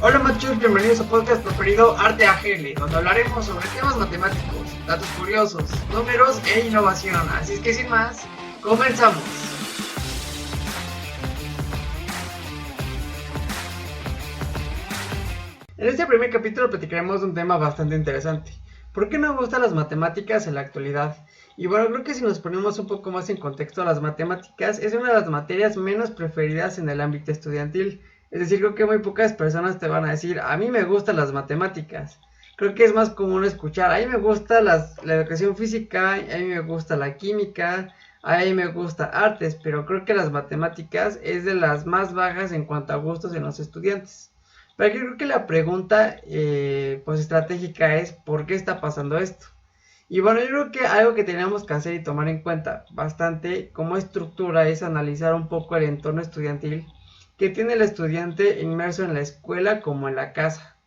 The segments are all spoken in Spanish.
Hola machos, bienvenidos a podcast preferido Arte AGL, donde hablaremos sobre temas matemáticos, datos curiosos, números e innovación. Así es que sin más, comenzamos. En este primer capítulo platicaremos de un tema bastante interesante. ¿Por qué no me gustan las matemáticas en la actualidad? Y bueno, creo que si nos ponemos un poco más en contexto, las matemáticas es una de las materias menos preferidas en el ámbito estudiantil. Es decir, creo que muy pocas personas te van a decir, a mí me gustan las matemáticas. Creo que es más común escuchar, a mí me gusta la educación física, a mí me gusta la química, a mí me gusta artes, pero creo que las matemáticas es de las más bajas en cuanto a gustos en los estudiantes. Pero aquí creo que la pregunta pues estratégica es, ¿por qué está pasando esto? Y bueno, yo creo que algo que tenemos que hacer y tomar en cuenta bastante como estructura es analizar un poco el entorno estudiantil que tiene el estudiante inmerso en la escuela como en la casa.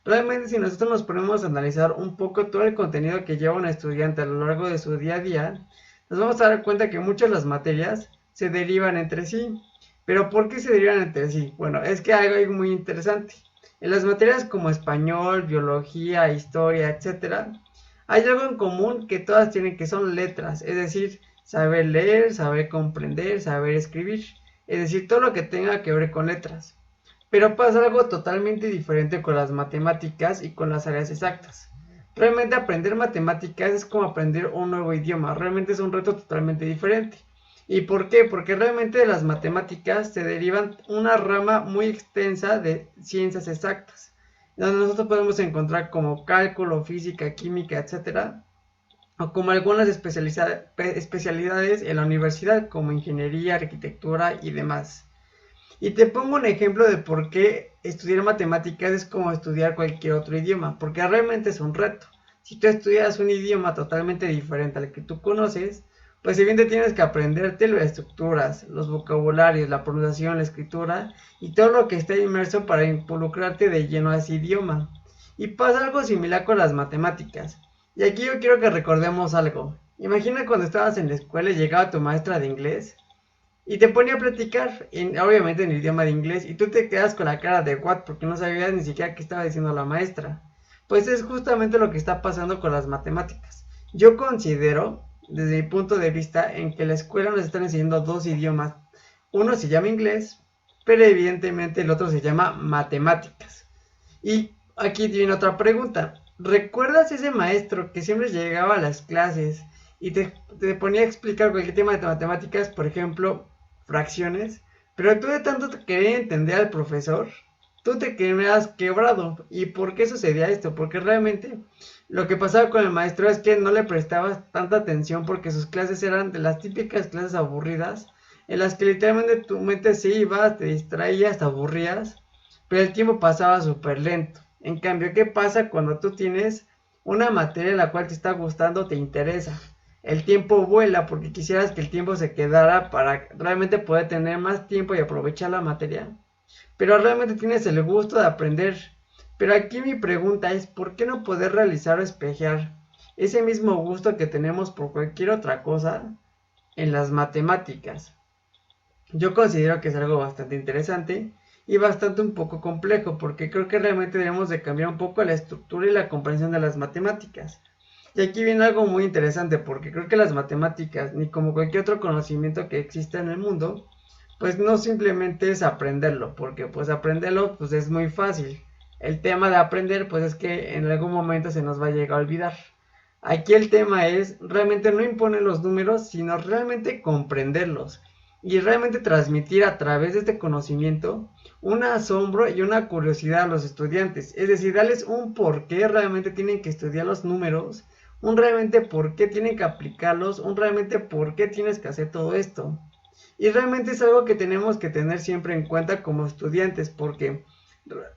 Realmente si nosotros nos ponemos a analizar un poco todo el contenido que lleva un estudiante a lo largo de su día a día, nos vamos a dar cuenta que muchas de las materias se derivan entre sí. Pero ¿por qué se derivan entre sí? Bueno, es que hay algo muy interesante. En las materias como español, biología, historia, etcétera, hay algo en común que todas tienen, que son letras, es decir, saber leer, saber comprender, saber escribir, es decir, todo lo que tenga que ver con letras. Pero pasa algo totalmente diferente con las matemáticas y con las áreas exactas. Realmente aprender matemáticas es como aprender un nuevo idioma, realmente es un reto totalmente diferente. ¿Y por qué? Porque realmente de las matemáticas se derivan una rama muy extensa de ciencias exactas, donde nosotros podemos encontrar como cálculo, física, química, etcétera, o como algunas especialidades en la universidad, como ingeniería, arquitectura y demás. Y te pongo un ejemplo de por qué estudiar matemáticas es como estudiar cualquier otro idioma, porque realmente es un reto. Si tú estudias un idioma totalmente diferente al que tú conoces, pues si bien te tienes que aprenderte las estructuras, los vocabularios, la pronunciación, la escritura y todo lo que esté inmerso para involucrarte de lleno a ese idioma. Y pasa algo similar con las matemáticas. Y aquí yo quiero que recordemos algo. Imagina cuando estabas en la escuela y llegaba tu maestra de inglés y te ponía a platicar, obviamente en el idioma de inglés, y tú te quedas con la cara de what, porque no sabías ni siquiera qué estaba diciendo la maestra. Pues es justamente lo que está pasando con las matemáticas. Yo considero, desde mi punto de vista, en que la escuela nos están enseñando dos idiomas. Uno se llama inglés, pero evidentemente el otro se llama matemáticas. Y aquí viene otra pregunta. ¿Recuerdas ese maestro que siempre llegaba a las clases y te ponía a explicar cualquier tema de matemáticas, por ejemplo, fracciones, pero tú de tanto querer entender al profesor, tú te quedas quebrado? ¿Y por qué sucedía esto? Porque realmente lo que pasaba con el maestro es que no le prestabas tanta atención porque sus clases eran de las típicas clases aburridas, en las que literalmente tu mente se iba, te distraías, te aburrías, pero el tiempo pasaba súper lento. En cambio, ¿qué pasa cuando tú tienes una materia en la cual te está gustando, te interesa? El tiempo vuela porque quisieras que el tiempo se quedara para realmente poder tener más tiempo y aprovechar la materia. Pero realmente tienes el gusto de aprender. Pero aquí mi pregunta es, ¿por qué no poder realizar o espejear ese mismo gusto que tenemos por cualquier otra cosa en las matemáticas? Yo considero que es algo bastante interesante y bastante un poco complejo, porque creo que realmente debemos de cambiar un poco la estructura y la comprensión de las matemáticas. Y aquí viene algo muy interesante, porque creo que las matemáticas, ni como cualquier otro conocimiento que exista en el mundo, pues no simplemente es aprenderlo, porque pues aprenderlo pues es muy fácil. El tema de aprender pues es que en algún momento se nos va a llegar a olvidar. Aquí el tema es realmente no imponer los números, sino realmente comprenderlos y realmente transmitir a través de este conocimiento un asombro y una curiosidad a los estudiantes. Es decir, darles un por qué realmente tienen que estudiar los números, un realmente por qué tienen que aplicarlos, un realmente por qué tienes que hacer todo esto. Y realmente es algo que tenemos que tener siempre en cuenta como estudiantes, porque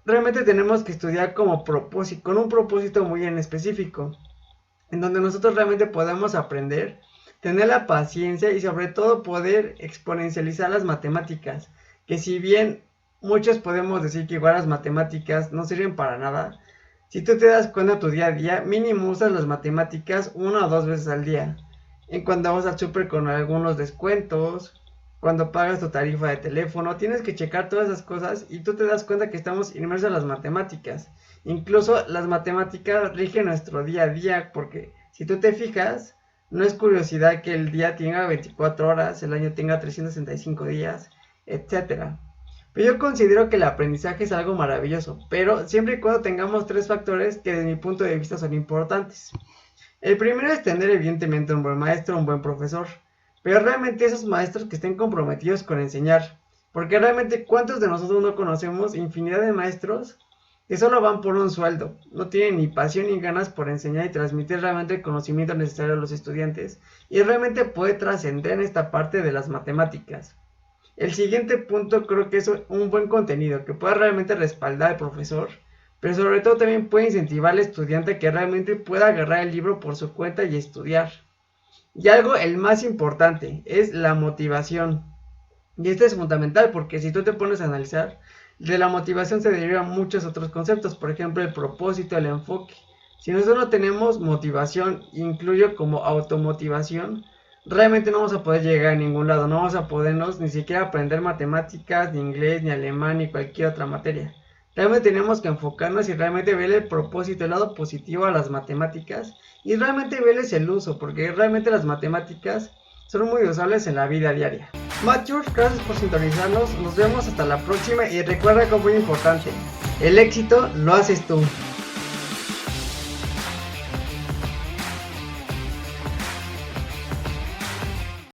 realmente tenemos que estudiar como propósito, con un propósito muy en específico, en donde nosotros realmente podamos aprender, tener la paciencia y sobre todo poder exponencializar las matemáticas, que si bien muchos podemos decir que igual las matemáticas no sirven para nada, si tú te das cuenta tu día a día, mínimo usas las matemáticas una o dos veces al día. En cuando vas al súper con algunos descuentos, cuando pagas tu tarifa de teléfono, tienes que checar todas esas cosas y tú te das cuenta que estamos inmersos en las matemáticas. Incluso las matemáticas rigen nuestro día a día, porque si tú te fijas, no es curiosidad que el día tenga 24 horas, el año tenga 365 días, etcétera. Pero yo considero que el aprendizaje es algo maravilloso, pero siempre y cuando tengamos tres factores que desde mi punto de vista son importantes. El primero es tener evidentemente un buen maestro, un buen profesor, pero realmente esos maestros que estén comprometidos con enseñar, porque realmente cuántos de nosotros no conocemos infinidad de maestros que solo van por un sueldo, no tienen ni pasión ni ganas por enseñar y transmitir realmente el conocimiento necesario a los estudiantes, y realmente puede trascender en esta parte de las matemáticas. El siguiente punto creo que es un buen contenido que pueda realmente respaldar al profesor, pero sobre todo también puede incentivar al estudiante a que realmente pueda agarrar el libro por su cuenta y estudiar. Y algo, el más importante, es la motivación. Y esto es fundamental porque si tú te pones a analizar, de la motivación se derivan muchos otros conceptos, por ejemplo el propósito, el enfoque. Si nosotros no tenemos motivación, incluyo como automotivación, realmente no vamos a poder llegar a ningún lado, no vamos a podernos ni siquiera aprender matemáticas, ni inglés, ni alemán, ni cualquier otra materia. Realmente tenemos que enfocarnos y realmente ver el propósito, el lado positivo a las matemáticas y realmente verles el uso, porque realmente las matemáticas son muy usables en la vida diaria. Matthew, gracias por sintonizarnos, nos vemos hasta la próxima y recuerda que es muy importante, el éxito lo haces tú.